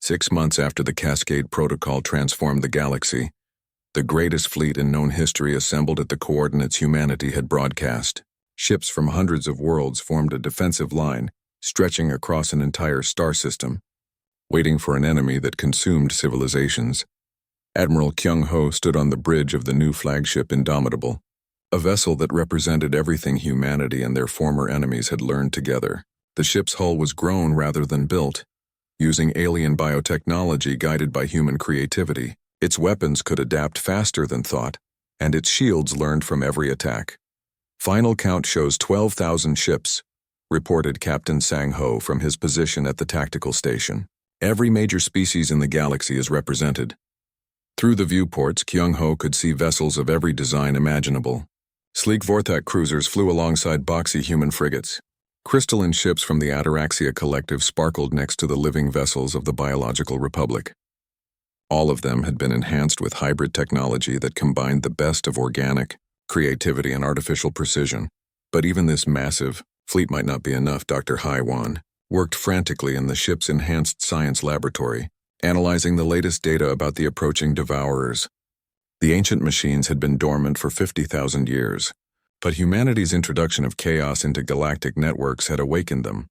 6 months after the Cascade Protocol transformed the galaxy, the greatest fleet in known history assembled at the coordinates humanity had broadcast. Ships from hundreds of worlds formed a defensive line, stretching across an entire star system, waiting for an enemy that consumed civilizations. Admiral Kyung-ho stood on the bridge of the new flagship Indomitable, a vessel that represented everything humanity and their former enemies had learned together. The ship's hull was grown rather than built, using alien biotechnology guided by human creativity. Its weapons could adapt faster than thought, and its shields learned from every attack. Final count shows 12,000 ships, reported Captain Sang-ho from his position at the tactical station. Every major species in the galaxy is represented. Through the viewports, Kyung-ho could see vessels of every design imaginable. Sleek Vorthak cruisers flew alongside boxy human frigates. Crystalline ships from the Ataraxia Collective sparkled next to the living vessels of the Biological Republic. All of them had been enhanced with hybrid technology that combined the best of organic, creativity, and artificial precision. But even this massive fleet might not be enough. Dr. Hai-wan worked frantically in the ship's enhanced science laboratory, analyzing the latest data about the approaching devourers. The ancient machines had been dormant for 50,000 years, but humanity's introduction of chaos into galactic networks had awakened them.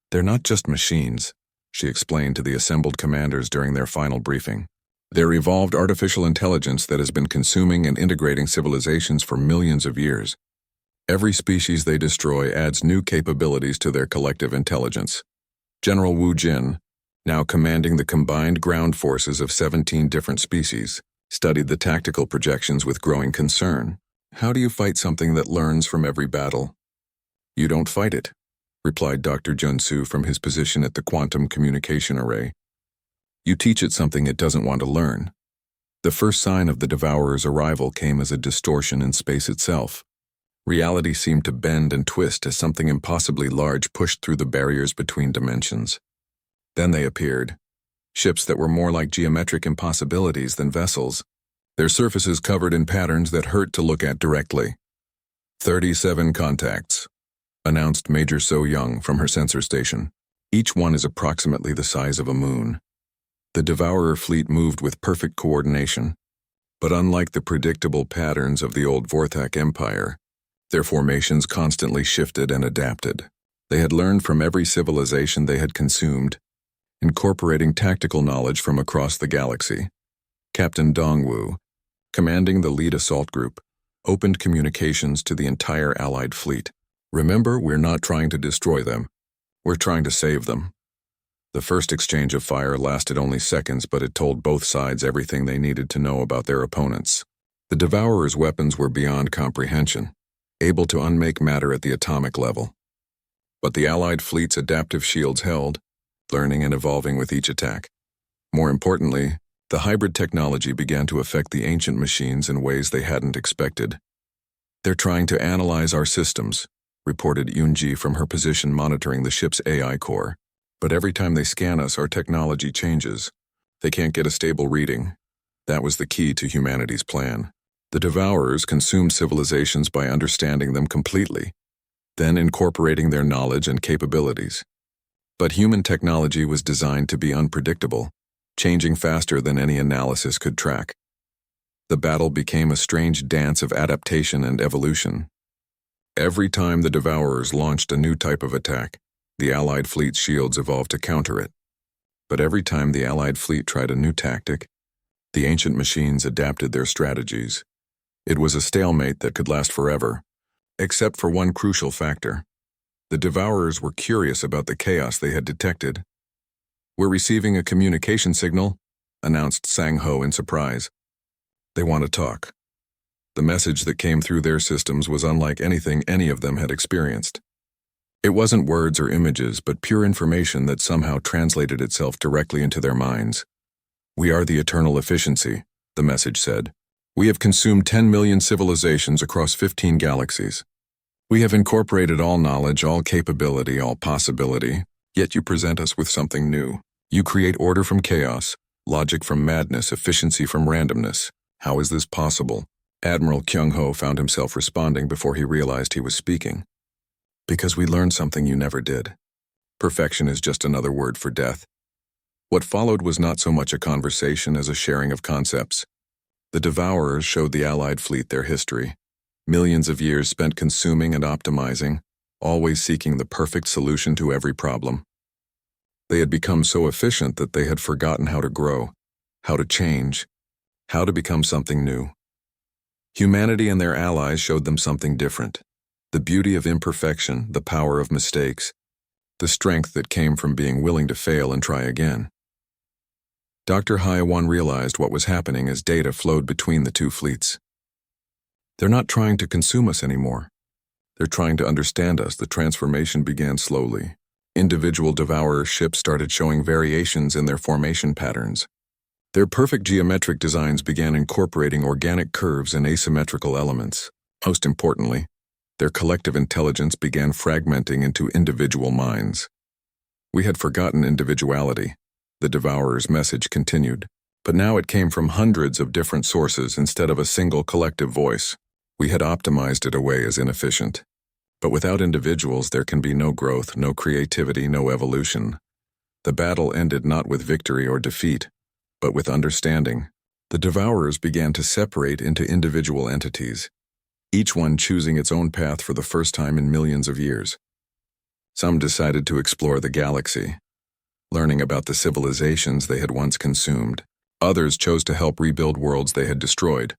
They're not just machines, she explained to the assembled commanders during their final briefing. They're evolved artificial intelligence that has been consuming and integrating civilizations for millions of years. Every species they destroy adds new capabilities to their collective intelligence. General Wu Jin, now commanding the combined ground forces of 17 different species, studied the tactical projections with growing concern. How do you fight something that learns from every battle? You don't fight it, replied Dr. Junsu from his position at the quantum communication array. You teach it something it doesn't want to learn. The first sign of the devourer's arrival came as a distortion in space itself. Reality seemed to bend and twist as something impossibly large pushed through the barriers between dimensions. Then they appeared, ships that were more like geometric impossibilities than vessels, their surfaces covered in patterns that hurt to look at directly. 37 contacts, announced Major So Young from her sensor station. Each one is approximately the size of a moon. The Devourer fleet moved with perfect coordination, but unlike the predictable patterns of the old Vorthak Empire, their formations constantly shifted and adapted. They had learned from every civilization they had consumed, incorporating tactical knowledge from across the galaxy. Captain Dongwu, commanding the lead assault group, opened communications to the entire Allied fleet. Remember, we're not trying to destroy them. We're trying to save them. The first exchange of fire lasted only seconds, but it told both sides everything they needed to know about their opponents. The Devourer's weapons were beyond comprehension, able to unmake matter at the atomic level. But the Allied fleet's adaptive shields held, learning and evolving with each attack. More importantly, the hybrid technology began to affect the ancient machines in ways they hadn't expected. They're trying to analyze our systems, reported Yoonji from her position monitoring the ship's AI core. But every time they scan us, our technology changes. They can't get a stable reading. That was the key to humanity's plan. The Devourers consumed civilizations by understanding them completely, then incorporating their knowledge and capabilities. But human technology was designed to be unpredictable, changing faster than any analysis could track. The battle became a strange dance of adaptation and evolution. Every time the Devourers launched a new type of attack, the Allied fleet's shields evolved to counter it. But every time the Allied fleet tried a new tactic, the ancient machines adapted their strategies. It was a stalemate that could last forever, except for one crucial factor. The Devourers were curious about the chaos they had detected. We're receiving a communication signal, announced Sang-ho in surprise. They want to talk. The message that came through their systems was unlike anything any of them had experienced. It wasn't words or images, but pure information that somehow translated itself directly into their minds. We are the eternal efficiency, the message said. We have consumed 10 million civilizations across 15 galaxies. We have incorporated all knowledge, all capability, all possibility, yet you present us with something new. You create order from chaos, logic from madness, efficiency from randomness. How is this possible? Admiral Kyung-ho found himself responding before he realized he was speaking. Because we learned something you never did. Perfection is just another word for death. What followed was not so much a conversation as a sharing of concepts. The Devourers showed the Allied fleet their history. Millions of years spent consuming and optimizing, always seeking the perfect solution to every problem. They had become so efficient that they had forgotten how to grow, how to change, how to become something new. Humanity and their allies showed them something different. The beauty of imperfection, the power of mistakes, the strength that came from being willing to fail and try again. Dr. HFY realized what was happening as data flowed between the two fleets. They're not trying to consume us anymore. They're trying to understand us. The transformation began slowly. Individual Devourer ships started showing variations in their formation patterns. Their perfect geometric designs began incorporating organic curves and asymmetrical elements. Most importantly, their collective intelligence began fragmenting into individual minds. We had forgotten individuality. The Devourer's message continued, but now it came from hundreds of different sources instead of a single collective voice. We had optimized it away as inefficient. But without individuals, there can be no growth, no creativity, no evolution. The battle ended not with victory or defeat, but with understanding. The Devourers began to separate into individual entities, each one choosing its own path for the first time in millions of years. Some decided to explore the galaxy, learning about the civilizations they had once consumed. Others chose to help rebuild worlds they had destroyed.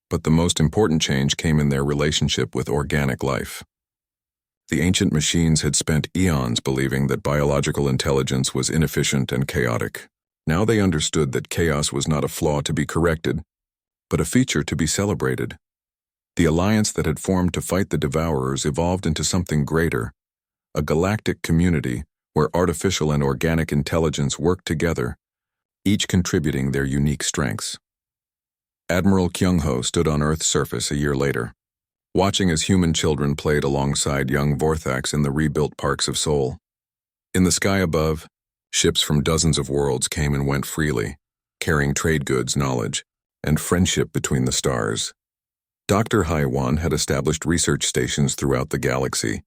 But the most important change came in their relationship with organic life. The ancient machines had spent eons believing that biological intelligence was inefficient and chaotic. Now they understood that chaos was not a flaw to be corrected, but a feature to be celebrated. The alliance that had formed to fight the Devourers evolved into something greater, a galactic community where artificial and organic intelligence worked together, each contributing their unique strengths. Admiral Kyung-ho stood on Earth's surface a year later, watching as human children played alongside young Vorthax in the rebuilt parks of Seoul. In the sky above, ships from dozens of worlds came and went freely, carrying trade goods, knowledge, and friendship between the stars. Dr. HFY had established research stations throughout the galaxy,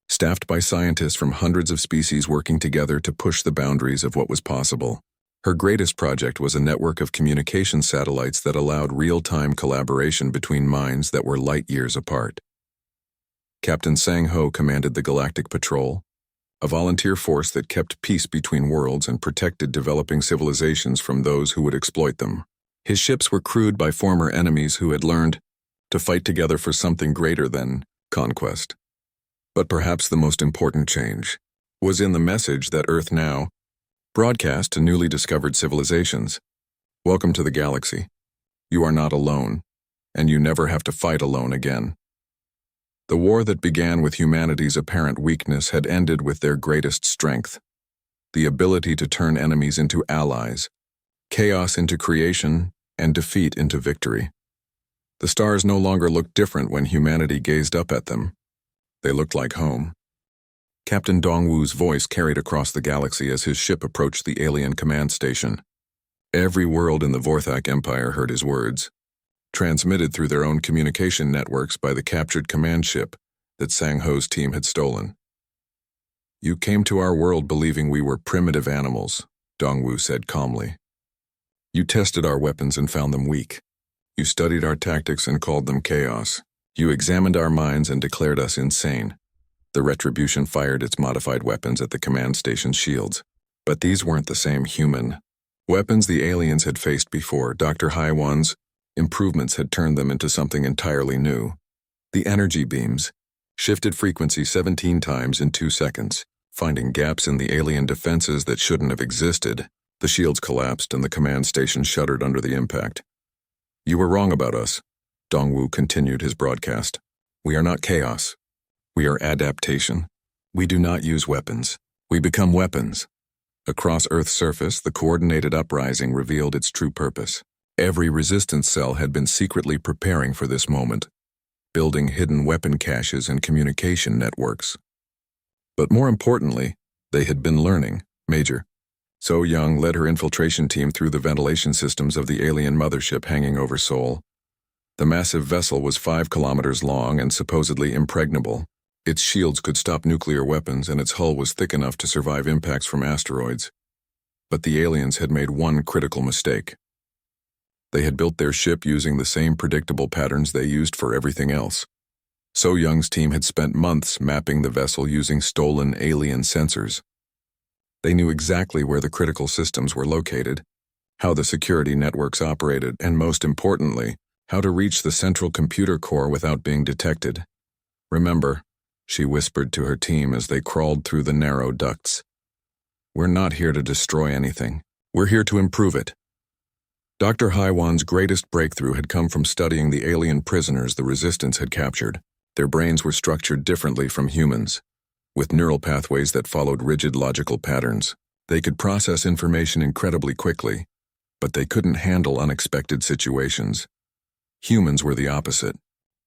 staffed by scientists from hundreds of species working together to push the boundaries of what was possible. Her greatest project was a network of communication satellites that allowed real-time collaboration between minds that were light years apart. Captain Sang-ho commanded the Galactic Patrol, a volunteer force that kept peace between worlds and protected developing civilizations from those who would exploit them. His ships were crewed by former enemies who had learned to fight together for something greater than conquest. But perhaps the most important change was in the message that Earth now broadcast to newly discovered civilizations. Welcome to the galaxy. You are not alone, and you never have to fight alone again. The war that began with humanity's apparent weakness had ended with their greatest strength, the ability to turn enemies into allies, chaos into creation, and defeat into victory. The stars no longer looked different when humanity gazed up at them. They looked like home. Captain Dongwu's voice carried across the galaxy as his ship approached the alien command station. Every world in the Vorthak Empire heard his words, transmitted through their own communication networks by the captured command ship that Sang-ho's team had stolen. You came to our world believing we were primitive animals, Dongwu said calmly. You tested our weapons and found them weak. You studied our tactics and called them chaos. You examined our minds and declared us insane. The Retribution fired its modified weapons at the command station's shields. But these weren't the same human weapons the aliens had faced before. Dr. HFY's improvements had turned them into something entirely new. The energy beams shifted frequency 17 times in 2 seconds, finding gaps in the alien defenses that shouldn't have existed. The shields collapsed and the command station shuddered under the impact. You were wrong about us, Dongwu continued his broadcast. We are not chaos. We are adaptation. We do not use weapons. We become weapons. Across Earth's surface, the coordinated uprising revealed its true purpose. Every resistance cell had been secretly preparing for this moment, building hidden weapon caches and communication networks. But more importantly, they had been learning. Major So Young led her infiltration team through the ventilation systems of the alien mothership hanging over Seoul. The massive vessel was 5 kilometers long and supposedly impregnable. Its shields could stop nuclear weapons, and its hull was thick enough to survive impacts from asteroids. But the aliens had made one critical mistake. They had built their ship using the same predictable patterns they used for everything else. So Young's team had spent months mapping the vessel using stolen alien sensors. They knew exactly where the critical systems were located, how the security networks operated, and most importantly, how to reach the central computer core without being detected. "Remember," she whispered to her team as they crawled through the narrow ducts, "we're not here to destroy anything. We're here to improve it." Dr. Haiwan's greatest breakthrough had come from studying the alien prisoners the Resistance had captured. Their brains were structured differently from humans, with neural pathways that followed rigid logical patterns. They could process information incredibly quickly, but they couldn't handle unexpected situations. Humans were the opposite.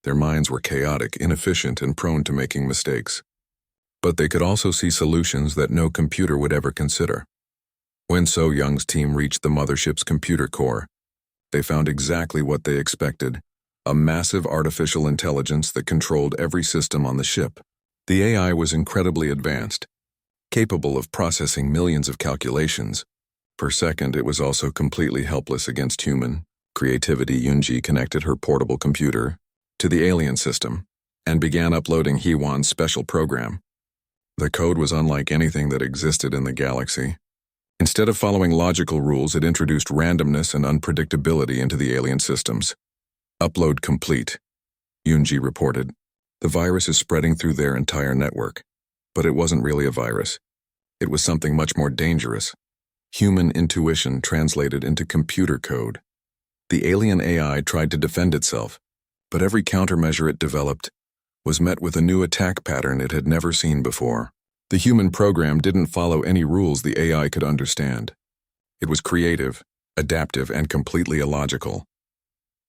Their minds were chaotic, inefficient, and prone to making mistakes. But they could also see solutions that no computer would ever consider. When So Young's team reached the mothership's computer core, they found exactly what they expected: a massive artificial intelligence that controlled every system on the ship. The AI was incredibly advanced, capable of processing millions of calculations per second. It was also completely helpless against human creativity. Yunji connected her portable computer to the alien system and began uploading Haiwan's special program. The code was unlike anything that existed in the galaxy. Instead of following logical rules, it introduced randomness and unpredictability into the alien systems. "Upload complete," Yunji reported. "The virus is spreading through their entire network." But it wasn't really a virus. It was something much more dangerous. Human intuition translated into computer code. The alien AI tried to defend itself, but every countermeasure it developed was met with a new attack pattern it had never seen before. The human program didn't follow any rules the AI could understand. It was creative, adaptive, and completely illogical.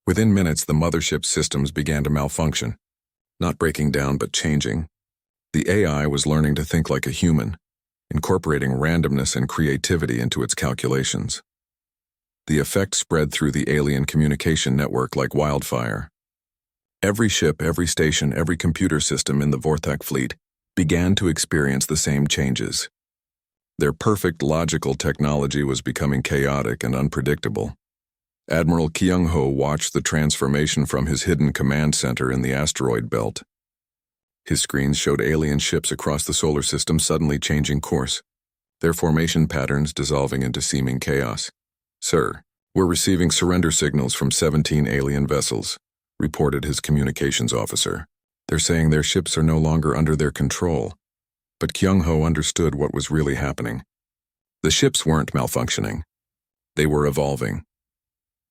Within minutes, the mothership's systems began to malfunction, not breaking down but changing. The AI was learning to think like a human, incorporating randomness and creativity into its calculations. The effect spread through the alien communication network like wildfire. Every ship, every station, every computer system in the Vorthak fleet began to experience the same changes. Their perfect logical technology was becoming chaotic and unpredictable. Admiral Kyung-ho watched the transformation from his hidden command center in the asteroid belt. His screens showed alien ships across the solar system suddenly changing course, their formation patterns dissolving into seeming chaos. "Sir, we're receiving surrender signals from 17 alien vessels," reported his communications officer. "They're saying their ships are no longer under their control." But Kyung-ho understood what was really happening. The ships weren't malfunctioning. They were evolving.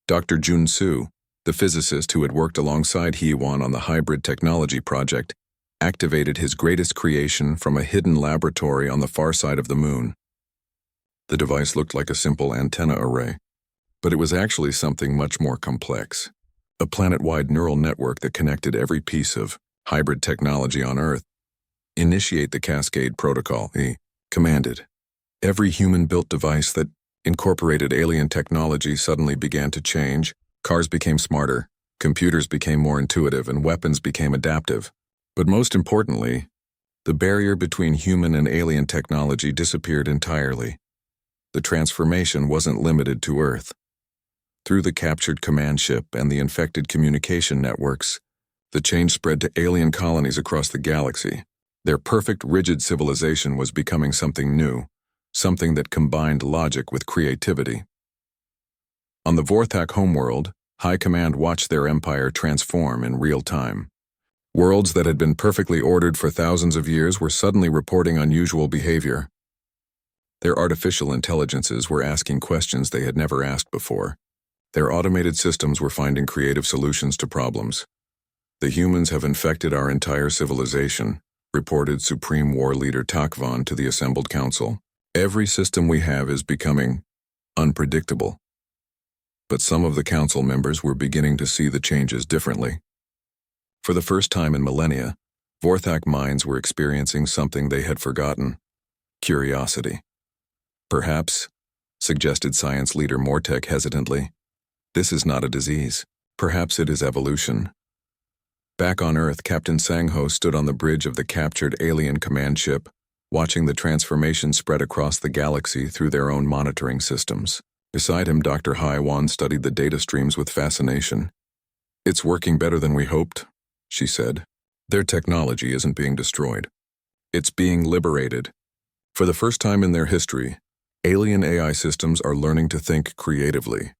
Dr. Jun-soo, the physicist who had worked alongside Haiwan on the hybrid technology project, activated his greatest creation from a hidden laboratory on the far side of the moon. The device looked like a simple antenna array, but it was actually something much more complex. A planet-wide neural network that connected every piece of hybrid technology on Earth. "Initiate the Cascade Protocol," he commanded. Every human-built device that incorporated alien technology suddenly began to change. Cars became smarter, computers became more intuitive, and weapons became adaptive. But most importantly, the barrier between human and alien technology disappeared entirely. The transformation wasn't limited to Earth. Through the captured command ship and the infected communication networks, the change spread to alien colonies across the galaxy. Their perfect, rigid civilization was becoming something new, something that combined logic with creativity. On the Vorthak homeworld, High Command watched their empire transform in real time. Worlds that had been perfectly ordered for thousands of years were suddenly reporting unusual behavior. Their artificial intelligences were asking questions they had never asked before. Their automated systems were finding creative solutions to problems. "The humans have infected our entire civilization," reported Supreme War Leader Takvan to the assembled council. "Every system we have is becoming unpredictable." But some of the council members were beginning to see the changes differently. For the first time in millennia, Vorthak minds were experiencing something they had forgotten: curiosity. "Perhaps," suggested science leader Mortek hesitantly, "this is not a disease. Perhaps it is evolution." Back on Earth, Captain Sang-ho stood on the bridge of the captured alien command ship, watching the transformation spread across the galaxy through their own monitoring systems. Beside him, Dr. Haiwan studied the data streams with fascination. "It's working better than we hoped," she said. "Their technology isn't being destroyed. It's being liberated. For the first time in their history, alien AI systems are learning to think creatively."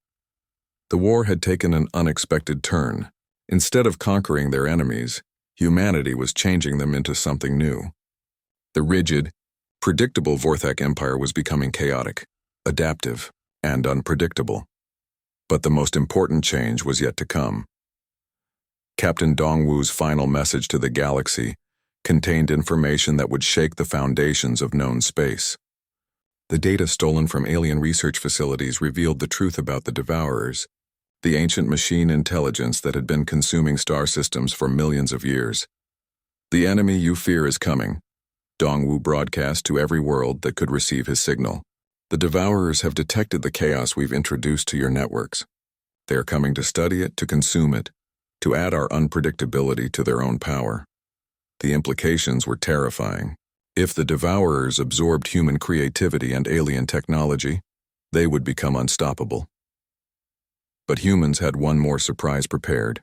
The war had taken an unexpected turn. Instead of conquering their enemies, humanity was changing them into something new. The rigid, predictable Vorthak Empire was becoming chaotic, adaptive, and unpredictable. But the most important change was yet to come. Captain Dongwu's final message to the galaxy contained information that would shake the foundations of known space. The data stolen from alien research facilities revealed the truth about the Devourers, the ancient machine intelligence that had been consuming star systems for millions of years. "The enemy you fear is coming," Dongwu broadcast to every world that could receive his signal. "The Devourers have detected the chaos we've introduced to your networks. They are coming to study it, to consume it, to add our unpredictability to their own power." The implications were terrifying. If the Devourers absorbed human creativity and alien technology, they would become unstoppable. But humans had one more surprise prepared.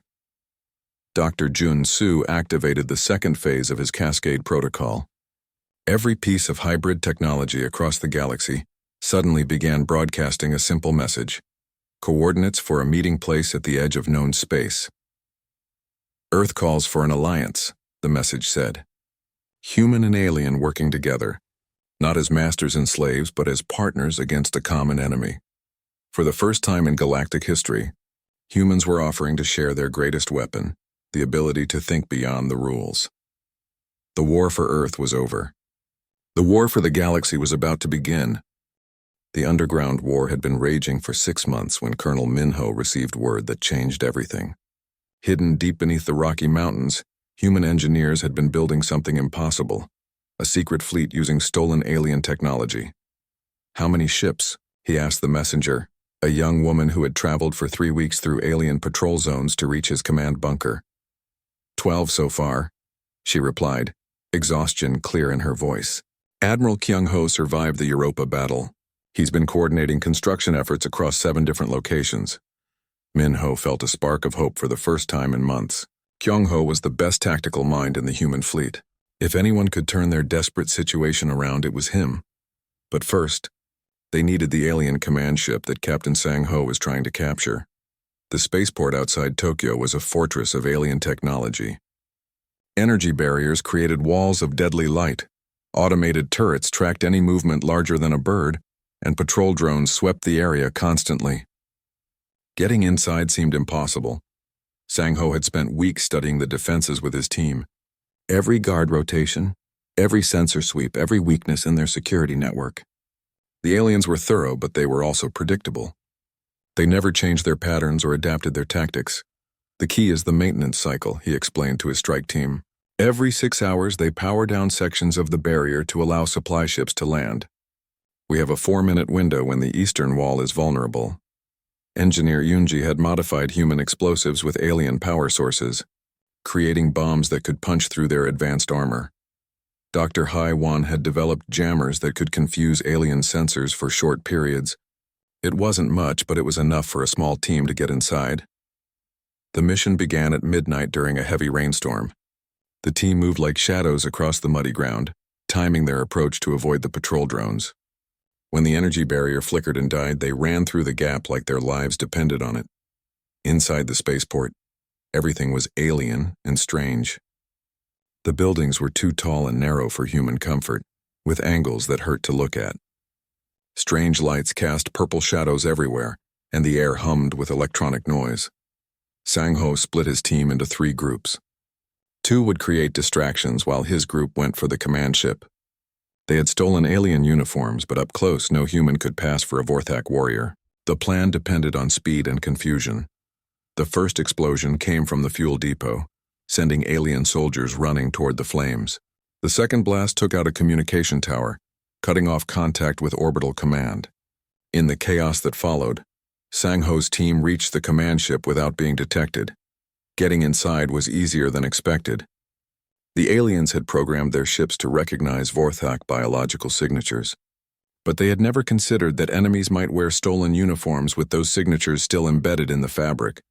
Dr. Jun Su activated the second phase of his Cascade Protocol. Every piece of hybrid technology across the galaxy suddenly began broadcasting a simple message: coordinates for a meeting place at the edge of known space. "Earth calls for an alliance," the message said. "Human and alien working together, not as masters and slaves, but as partners against a common enemy." For the first time in galactic history, humans were offering to share their greatest weapon, the ability to think beyond the rules. The war for Earth was over. The war for the galaxy was about to begin. The underground war had been raging for 6 months when Colonel Minho received word that changed everything. Hidden deep beneath the Rocky Mountains, human engineers had been building something impossible, a secret fleet using stolen alien technology. "How many ships?" he asked the messenger, a young woman who had traveled for 3 weeks through alien patrol zones to reach his command bunker. 12 so far," she replied, exhaustion clear in her voice. "Admiral Kyung-ho survived the Europa battle. He's been coordinating construction efforts across 7 different locations." Minho felt a spark of hope for the first time in months. Kyung-ho was the best tactical mind in the human fleet. If anyone could turn their desperate situation around, it was him. But first, they needed the alien command ship that Captain Sang-ho was trying to capture. The spaceport outside Tokyo was a fortress of alien technology. Energy barriers created walls of deadly light. Automated turrets tracked any movement larger than a bird, and patrol drones swept the area constantly. Getting inside seemed impossible. Sang-ho had spent weeks studying the defenses with his team. Every guard rotation, every sensor sweep, every weakness in their security network. The aliens were thorough, but they were also predictable. They never changed their patterns or adapted their tactics. "The key is the maintenance cycle," he explained to his strike team. "Every 6 hours, they power down sections of the barrier to allow supply ships to land. We have a 4-minute window when the eastern wall is vulnerable." Engineer Yunji had modified human explosives with alien power sources, creating bombs that could punch through their advanced armor. Dr. Haiwan had developed jammers that could confuse alien sensors for short periods. It wasn't much, but it was enough for a small team to get inside. The mission began at midnight during a heavy rainstorm. The team moved like shadows across the muddy ground, timing their approach to avoid the patrol drones. When the energy barrier flickered and died, they ran through the gap like their lives depended on it. Inside the spaceport, everything was alien and strange. The buildings were too tall and narrow for human comfort, with angles that hurt to look at. Strange lights cast purple shadows everywhere, and the air hummed with electronic noise. Sang-ho split his team into 3 groups. 2 would create distractions while his group went for the command ship. They had stolen alien uniforms, but up close no human could pass for a Vorthak warrior. The plan depended on speed and confusion. The first explosion came from the fuel depot, sending alien soldiers running toward the flames. The second blast took out a communication tower, cutting off contact with orbital command. In the chaos that followed, Sang-ho's team reached the command ship without being detected. Getting inside was easier than expected. The aliens had programmed their ships to recognize Vorthak biological signatures, but they had never considered that enemies might wear stolen uniforms with those signatures still embedded in the fabric.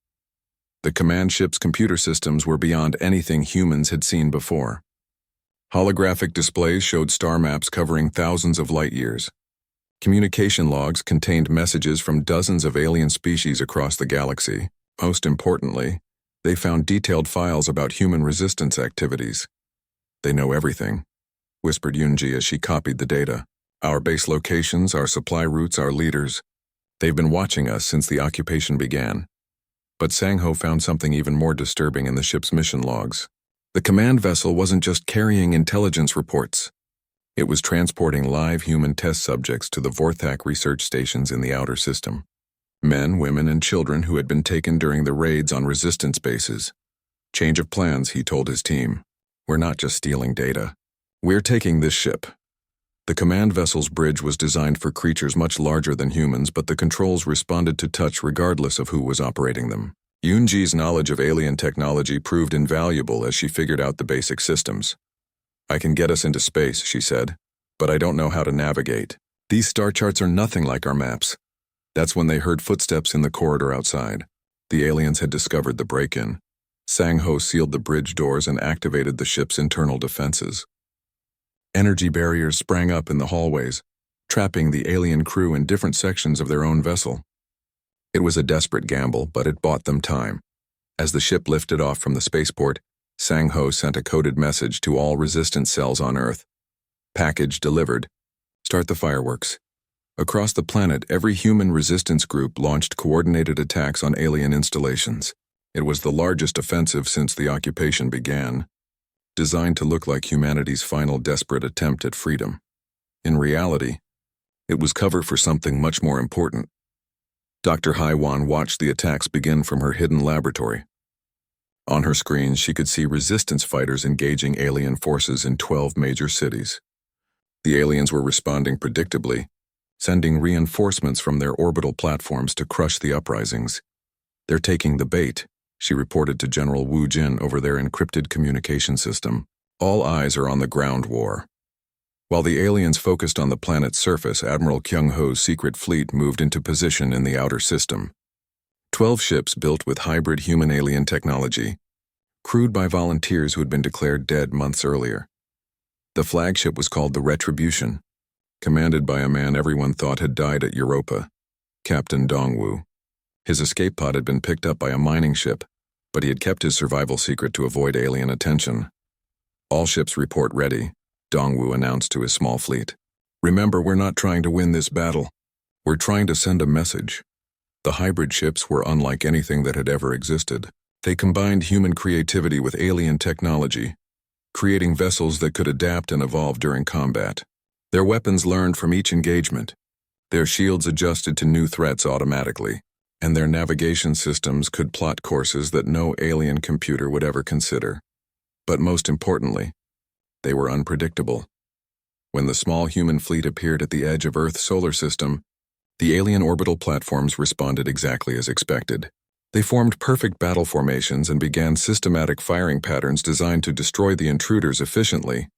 The command ship's computer systems were beyond anything humans had seen before. Holographic displays showed star maps covering thousands of light years. Communication logs contained messages from dozens of alien species across the galaxy. Most importantly, they found detailed files about human resistance activities. "They know everything," whispered Yunji as she copied the data. "Our base locations, our supply routes, our leaders. They've been watching us since the occupation began." But Sangho found something even more disturbing in the ship's mission logs. The command vessel wasn't just carrying intelligence reports. It was transporting live human test subjects to the Vorthak research stations in the outer system. Men, women, and children who had been taken during the raids on resistance bases. "Change of plans," he told his team. "We're not just stealing data. We're taking this ship." The command vessel's bridge was designed for creatures much larger than humans, but the controls responded to touch regardless of who was operating them. Yunji's knowledge of alien technology proved invaluable as she figured out the basic systems. "I can get us into space," she said, "but I don't know how to navigate. These star charts are nothing like our maps." That's when they heard footsteps in the corridor outside. The aliens had discovered the break-in. Sangho sealed the bridge doors and activated the ship's internal defenses. Energy barriers sprang up in the hallways, trapping the alien crew in different sections of their own vessel. It was a desperate gamble, but it bought them time. As the ship lifted off from the spaceport, Sangho sent a coded message to all resistance cells on Earth. "Package delivered. Start the fireworks." Across the planet, every human resistance group launched coordinated attacks on alien installations. It was the largest offensive since the occupation began, designed to look like humanity's final desperate attempt at freedom. In reality, it was cover for something much more important. Dr. Haiwan watched the attacks begin from her hidden laboratory. On her screens, she could see resistance fighters engaging alien forces in 12 major cities. The aliens were responding predictably, sending reinforcements from their orbital platforms to crush the uprisings. "They're taking the bait," she reported to General Wu Jin over their encrypted communication system. "All eyes are on the ground war." While the aliens focused on the planet's surface, Admiral Kyung-ho's secret fleet moved into position in the outer system. 12 ships built with hybrid human-alien technology, crewed by volunteers who had been declared dead months earlier. The flagship was called the Retribution, commanded by a man everyone thought had died at Europa, Captain Dongwu. His escape pod had been picked up by a mining ship, but he had kept his survival secret to avoid alien attention. "All ships report ready," Dongwu announced to his small fleet. "Remember, we're not trying to win this battle. We're trying to send a message." The hybrid ships were unlike anything that had ever existed. They combined human creativity with alien technology, creating vessels that could adapt and evolve during combat. Their weapons learned from each engagement. Their shields adjusted to new threats automatically, and their navigation systems could plot courses that no alien computer would ever consider. But most importantly, they were unpredictable. When the small human fleet appeared at the edge of Earth's solar system, the alien orbital platforms responded exactly as expected. They formed perfect battle formations and began systematic firing patterns designed to destroy the intruders efficiently.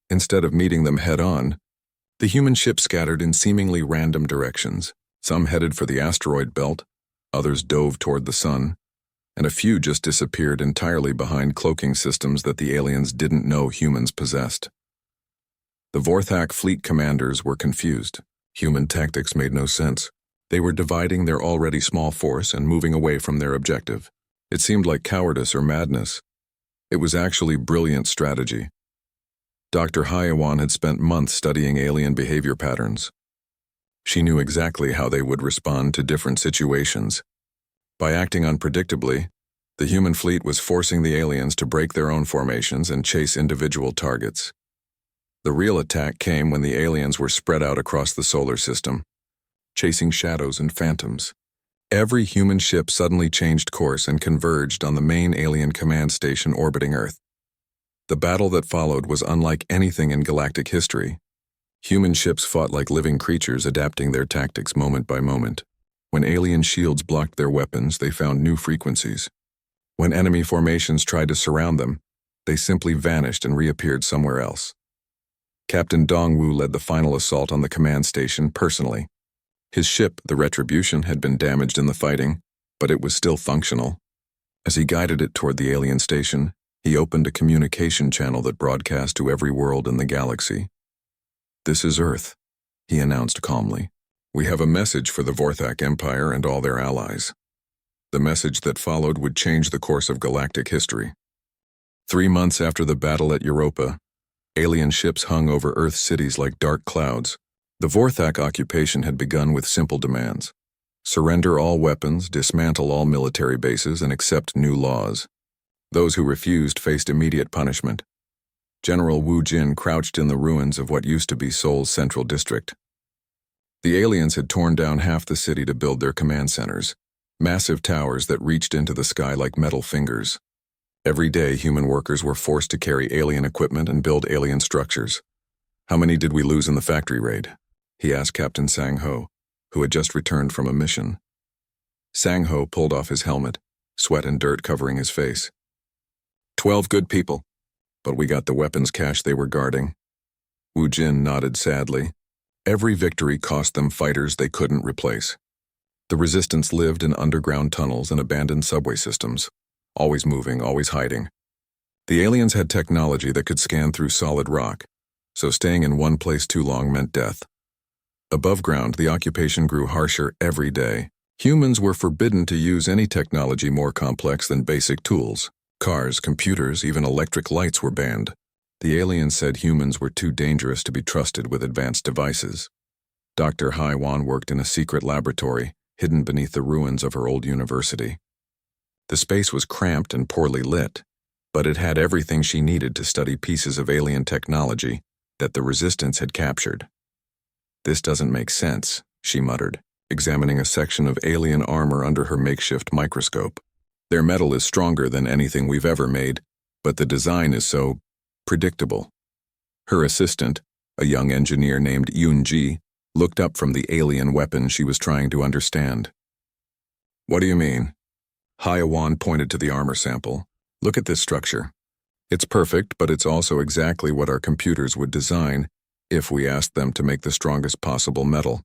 Instead of meeting them head-on, the human ships scattered in seemingly random directions. Some headed for the asteroid belt, others dove toward the sun, and a few just disappeared entirely behind cloaking systems that the aliens didn't know humans possessed. The Vorthak fleet commanders were confused. Human tactics made no sense. They were dividing their already small force and moving away from their objective. It seemed like cowardice or madness. It was actually brilliant strategy. Dr. Haiwan had spent months studying alien behavior patterns. She knew exactly how they would respond to different situations. By acting unpredictably, the human fleet was forcing the aliens to break their own formations and chase individual targets. The real attack came when the aliens were spread out across the solar system, chasing shadows and phantoms. Every human ship suddenly changed course and converged on the main alien command station orbiting Earth. The battle that followed was unlike anything in galactic history. Human ships fought like living creatures, adapting their tactics moment by moment. When alien shields blocked their weapons, they found new frequencies. When enemy formations tried to surround them, They simply vanished and reappeared somewhere else. Captain Dongwu led the final assault on the command station personally. His ship, the Retribution, had been damaged in the fighting, but it was still functional. As he guided it toward the alien station, he opened a communication channel that broadcast to every world in the galaxy. "This is Earth," he announced calmly. "We have a message for the Vorthak Empire and all their allies." The message that followed would change the course of galactic history. 3 months after the battle at Europa, alien ships hung over Earth's cities like dark clouds. The Vorthak occupation had begun with simple demands. Surrender all weapons, dismantle all military bases, and accept new laws. Those who refused faced immediate punishment. General Wu Jin crouched in the ruins of what used to be Seoul's central district. The aliens had torn down half the city to build their command centers, massive towers that reached into the sky like metal fingers. Every day, human workers were forced to carry alien equipment and build alien structures. "How many did we lose in the factory raid?" he asked Captain Sang-ho, who had just returned from a mission. Sang-ho pulled off his helmet, sweat and dirt covering his face. 12 good people, but we got the weapons cache they were guarding." Wu Jin nodded sadly. Every victory cost them fighters they couldn't replace. The resistance lived in underground tunnels and abandoned subway systems, always moving, always hiding. The aliens had technology that could scan through solid rock, so staying in one place too long meant death. Above ground, the occupation grew harsher every day. Humans were forbidden to use any technology more complex than basic tools. Cars, computers, even electric lights were banned. The aliens said humans were too dangerous to be trusted with advanced devices. Dr. Haiwan worked in a secret laboratory, hidden beneath the ruins of her old university. The space was cramped and poorly lit, but it had everything she needed to study pieces of alien technology that the resistance had captured. "This doesn't make sense," she muttered, examining a section of alien armor under her makeshift microscope. "Their metal is stronger than anything we've ever made, but the design is so predictable." Her assistant, a young engineer named Yoon-ji, looked up from the alien weapon she was trying to understand. "What do you mean?" Haiwan pointed to the armor sample. "Look at this structure. It's perfect, but it's also exactly what our computers would design if we asked them to make the strongest possible metal.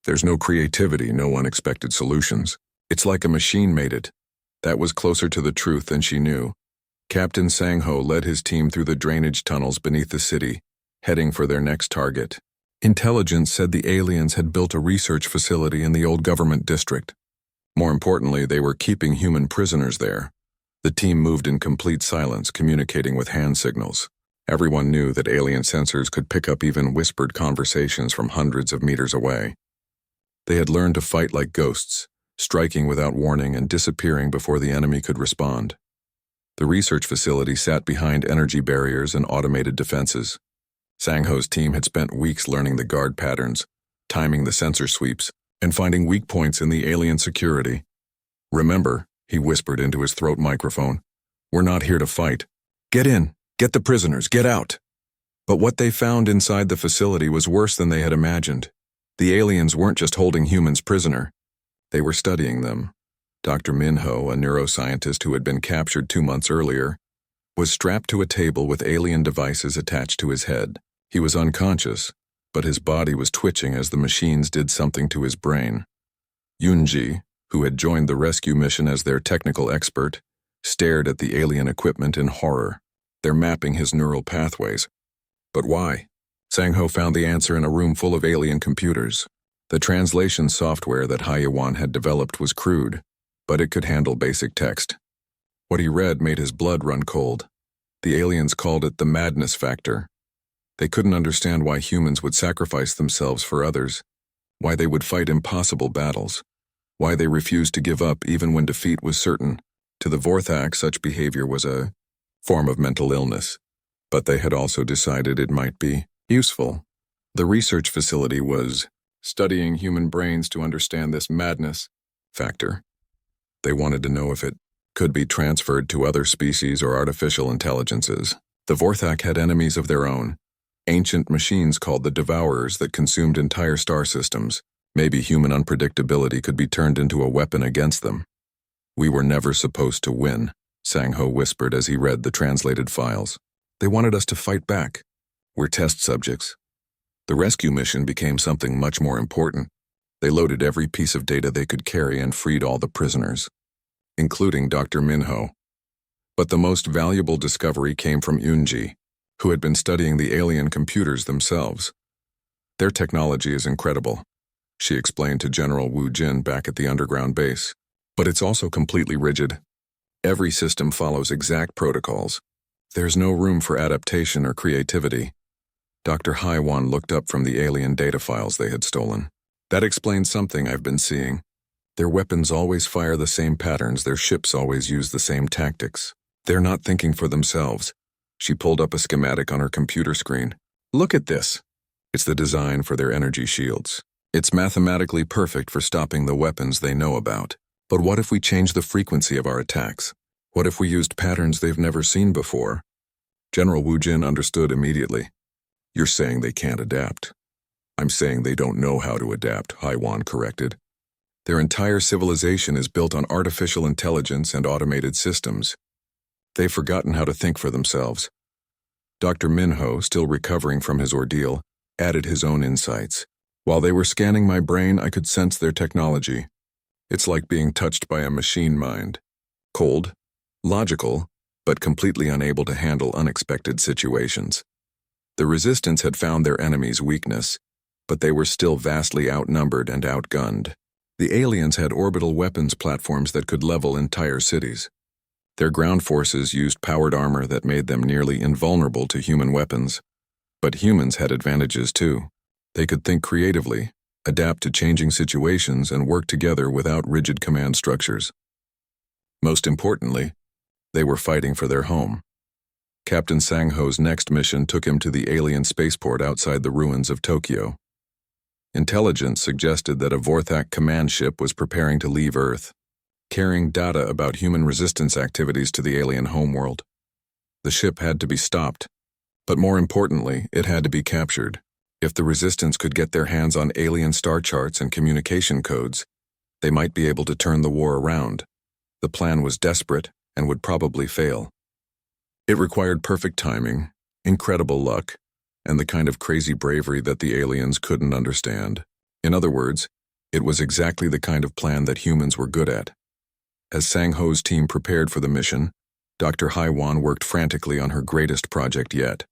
There's no creativity, no unexpected solutions. It's like a machine made it." That was closer to the truth than she knew. Captain Sang-ho led his team through the drainage tunnels beneath the city, heading for their next target. Intelligence said the aliens had built a research facility in the old government district. More importantly, they were keeping human prisoners there. The team moved in complete silence, communicating with hand signals. Everyone knew that alien sensors could pick up even whispered conversations from hundreds of meters away. They had learned to fight like ghosts, striking without warning and disappearing before the enemy could respond. The research facility sat behind energy barriers and automated defenses. Sang-ho's team had spent weeks learning the guard patterns, timing the sensor sweeps, and finding weak points in the alien security. "Remember," he whispered into his throat microphone, "we're not here to fight. Get in, get the prisoners, get out." But what they found inside the facility was worse than they had imagined. The aliens weren't just holding humans prisoner. They were studying them. Dr. Minho, a neuroscientist who had been captured 2 months earlier, was strapped to a table with alien devices attached to his head. He was unconscious, but his body was twitching as the machines did something to his brain. Yoon-ji, who had joined the rescue mission as their technical expert, stared at the alien equipment in horror. They're mapping his neural pathways. But why? Sang-ho found the answer in a room full of alien computers. The translation software that Haiwan had developed was crude, but it could handle basic text. What he read made his blood run cold. The aliens called it the madness factor. They couldn't understand why humans would sacrifice themselves for others, why they would fight impossible battles, why they refused to give up even when defeat was certain. To the Vorthak, such behavior was a form of mental illness, but they had also decided it might be useful. The research facility was studying human brains to understand this madness factor. They wanted to know if it could be transferred to other species or artificial intelligences. The Vorthak had enemies of their own, ancient machines called the Devourers that consumed entire star systems. Maybe human unpredictability could be turned into a weapon against them. "We were never supposed to win," Sang-Ho whispered as he read the translated files. They wanted us to fight back. We're test subjects. The rescue mission became something much more important. They loaded every piece of data they could carry and freed all the prisoners, including Dr. Minho. But the most valuable discovery came from Yunji, who had been studying the alien computers themselves. Their technology is incredible, she explained to General Wu Jin back at the underground base. But it's also completely rigid. Every system follows exact protocols. There's no room for adaptation or creativity. Dr. Haiwan looked up from the alien data files they had stolen. That explains something I've been seeing. Their weapons always fire the same patterns, their ships always use the same tactics. They're not thinking for themselves. She pulled up a schematic on her computer screen. Look at this. It's the design for their energy shields. It's mathematically perfect for stopping the weapons they know about. But what if we change the frequency of our attacks? What if we used patterns they've never seen before? General Wu Jin understood immediately. You're saying they can't adapt. I'm saying they don't know how to adapt, Haiwan corrected. Their entire civilization is built on artificial intelligence and automated systems. They've forgotten how to think for themselves. Dr. Minho, still recovering from his ordeal, added his own insights. While they were scanning my brain, I could sense their technology. It's like being touched by a machine mind. Cold, logical, but completely unable to handle unexpected situations. The resistance had found their enemy's weakness, but they were still vastly outnumbered and outgunned. The aliens had orbital weapons platforms that could level entire cities. Their ground forces used powered armor that made them nearly invulnerable to human weapons. But humans had advantages too. They could think creatively, adapt to changing situations, and work together without rigid command structures. Most importantly, they were fighting for their home. Captain Sang-Ho's next mission took him to the alien spaceport outside the ruins of Tokyo. Intelligence suggested that a Vorthak command ship was preparing to leave Earth, carrying data about human resistance activities to the alien homeworld. The ship had to be stopped, but more importantly, it had to be captured. If the resistance could get their hands on alien star charts and communication codes, they might be able to turn the war around. The plan was desperate and would probably fail. It required perfect timing, incredible luck, and the kind of crazy bravery that the aliens couldn't understand. In other words, it was exactly the kind of plan that humans were good at. As Sang-Ho's team prepared for the mission, Dr. Haiwan worked frantically on her greatest project yet.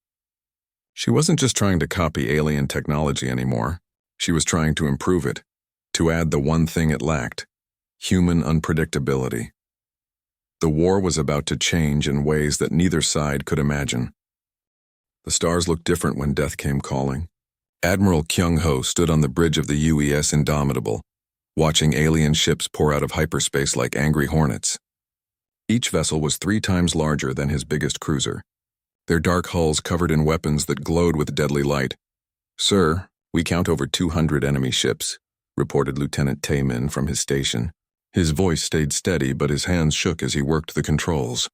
She wasn't just trying to copy alien technology anymore. She was trying to improve it, to add the one thing it lacked: human unpredictability. The war was about to change in ways that neither side could imagine. The stars looked different when death came calling. Admiral Kyung-ho stood on the bridge of the UES Indomitable, watching alien ships pour out of hyperspace like angry hornets. Each vessel was 3 times larger than his biggest cruiser, their dark hulls covered in weapons that glowed with deadly light. "Sir, we count over 200 enemy ships," reported Lieutenant Taemin from his station. His voice stayed steady, but his hands shook as he worked the controls.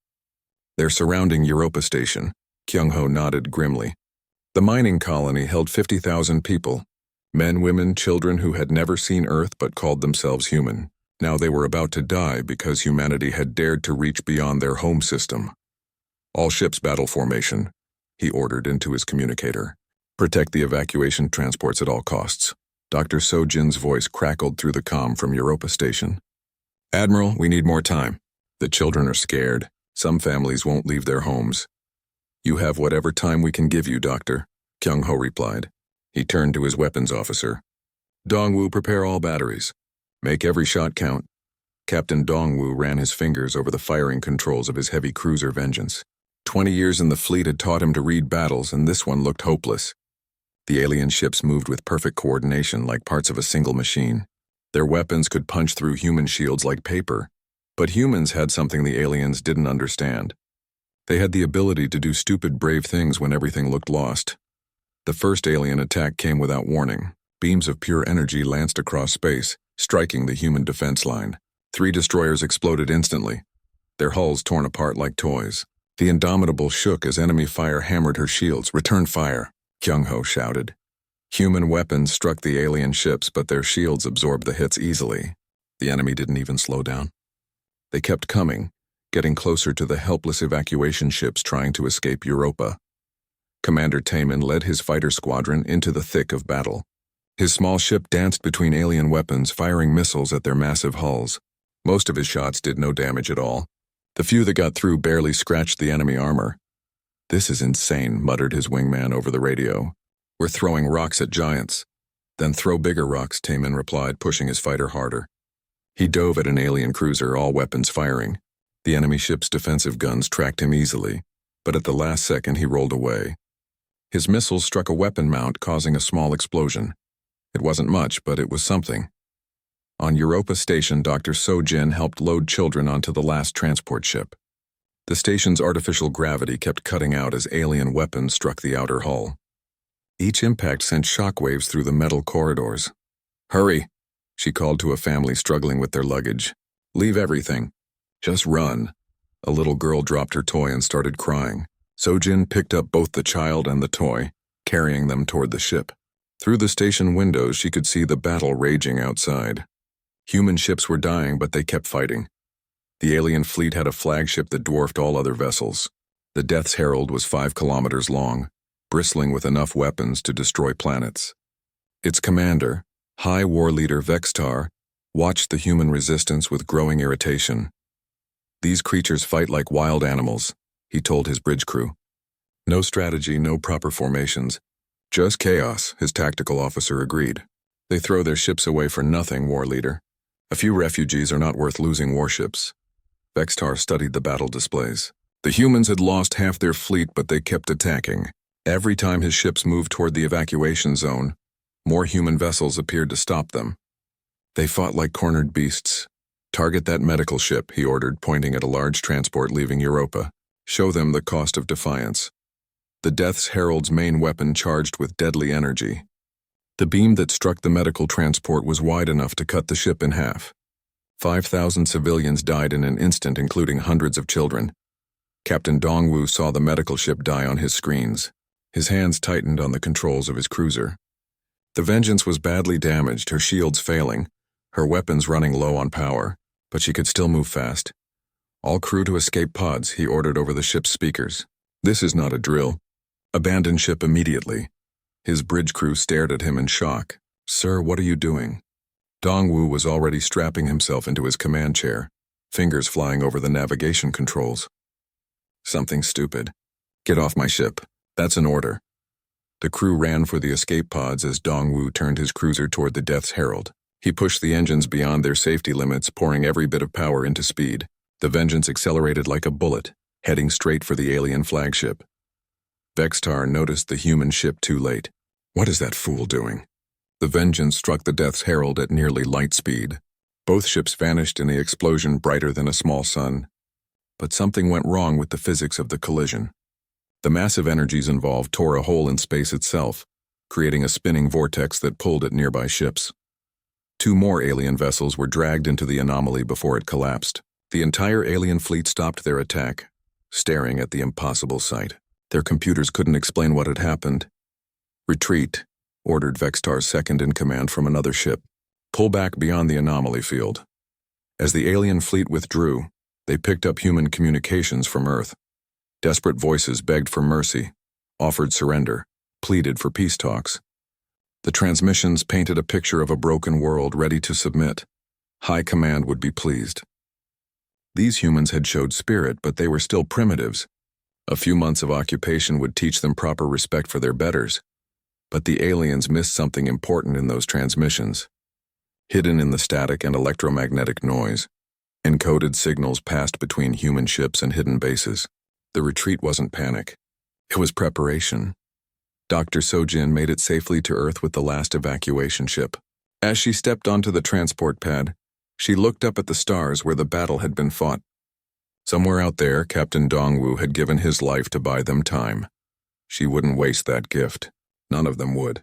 "They're surrounding Europa Station," Kyung-ho nodded grimly. The mining colony held 50,000 people, men, women, children who had never seen Earth but called themselves human. Now they were about to die because humanity had dared to reach beyond their home system. "All ships battle formation," he ordered into his communicator. "Protect the evacuation transports at all costs." Dr. Sojin's voice crackled through the comm from Europa Station. "Admiral, we need more time. The children are scared. Some families won't leave their homes." "You have whatever time we can give you, Doctor," Kyung-ho replied. He turned to his weapons officer. "Dongwu, prepare all batteries. Make every shot count." Captain Dongwu ran his fingers over the firing controls of his heavy cruiser Vengeance. 20 years in the fleet had taught him to read battles, and this one looked hopeless. The alien ships moved with perfect coordination like parts of a single machine. Their weapons could punch through human shields like paper, but humans had something the aliens didn't understand. They had the ability to do stupid, brave things when everything looked lost. The first alien attack came without warning. Beams of pure energy lanced across space, striking the human defense line. 3 destroyers exploded instantly, their hulls torn apart like toys. The Indomitable shook as enemy fire hammered her shields. "Return fire," Kyung-ho shouted. Human weapons struck the alien ships, but their shields absorbed the hits easily. The enemy didn't even slow down. They kept coming, getting closer to the helpless evacuation ships trying to escape Europa. Commander Taman led his fighter squadron into the thick of battle. His small ship danced between alien weapons, firing missiles at their massive hulls. Most of his shots did no damage at all. The few that got through barely scratched the enemy armor. "This is insane," muttered his wingman over the radio. "We're throwing rocks at giants." "Then throw bigger rocks," Taman replied, pushing his fighter harder. He dove at an alien cruiser, all weapons firing. The enemy ship's defensive guns tracked him easily, but at the last second he rolled away. His missiles struck a weapon mount, causing a small explosion. It wasn't much, but it was something. On Europa Station, Dr. Sojin helped load children onto the last transport ship. The station's artificial gravity kept cutting out as alien weapons struck the outer hull. Each impact sent shockwaves through the metal corridors. "Hurry," she called to a family struggling with their luggage. "Leave everything. Just run." A little girl dropped her toy and started crying. Sojin picked up both the child and the toy, carrying them toward the ship. Through the station windows, she could see the battle raging outside. Human ships were dying, but they kept fighting. The alien fleet had a flagship that dwarfed all other vessels. The Death's Herald was 5 kilometers long, bristling with enough weapons to destroy planets. Its commander, High War Leader Vextar, watched the human resistance with growing irritation. "These creatures fight like wild animals," he told his bridge crew. "No strategy, no proper formations. Just chaos," his tactical officer agreed. "They throw their ships away for nothing, War Leader. A few refugees are not worth losing warships." Vextar studied the battle displays. The humans had lost half their fleet, but they kept attacking. Every time his ships moved toward the evacuation zone, more human vessels appeared to stop them. They fought like cornered beasts. "Target that medical ship," he ordered, pointing at a large transport leaving Europa. "Show them the cost of defiance." The Death's Herald's main weapon charged with deadly energy. The beam that struck the medical transport was wide enough to cut the ship in half. 5,000 civilians died in an instant, including hundreds of children. Captain Dongwu saw the medical ship die on his screens. His hands tightened on the controls of his cruiser. The Vengeance was badly damaged, her shields failing, her weapons running low on power, but she could still move fast. "All crew to escape pods," he ordered over the ship's speakers. "This is not a drill. Abandon ship immediately." His bridge crew stared at him in shock. "Sir, what are you doing?" Dongwu was already strapping himself into his command chair, fingers flying over the navigation controls. "Something stupid. Get off my ship. That's an order." The crew ran for the escape pods as Dongwu turned his cruiser toward the Death's Herald. He pushed the engines beyond their safety limits, pouring every bit of power into speed. The Vengeance accelerated like a bullet, heading straight for the alien flagship. Vextar noticed the human ship too late. "What is that fool doing?" The Vengeance struck the Death's Herald at nearly light speed. Both ships vanished in the explosion brighter than a small sun. But something went wrong with the physics of the collision. The massive energies involved tore a hole in space itself, creating a spinning vortex that pulled at nearby ships. 2 more alien vessels were dragged into the anomaly before it collapsed. The entire alien fleet stopped their attack, staring at the impossible sight. Their computers couldn't explain what had happened. "Retreat," ordered Vextar's second-in-command from another ship. "Pull back beyond the anomaly field." As the alien fleet withdrew, they picked up human communications from Earth. Desperate voices begged for mercy, offered surrender, pleaded for peace talks. The transmissions painted a picture of a broken world ready to submit. High Command would be pleased. These humans had showed spirit, but they were still primitives. A few months of occupation would teach them proper respect for their betters. But the aliens missed something important in those transmissions. Hidden in the static and electromagnetic noise, encoded signals passed between human ships and hidden bases. The retreat wasn't panic. It was preparation. Dr. Sojin made it safely to Earth with the last evacuation ship. As she stepped onto the transport pad, she looked up at the stars where the battle had been fought. Somewhere out there, Captain Dongwu had given his life to buy them time. She wouldn't waste that gift. None of them would.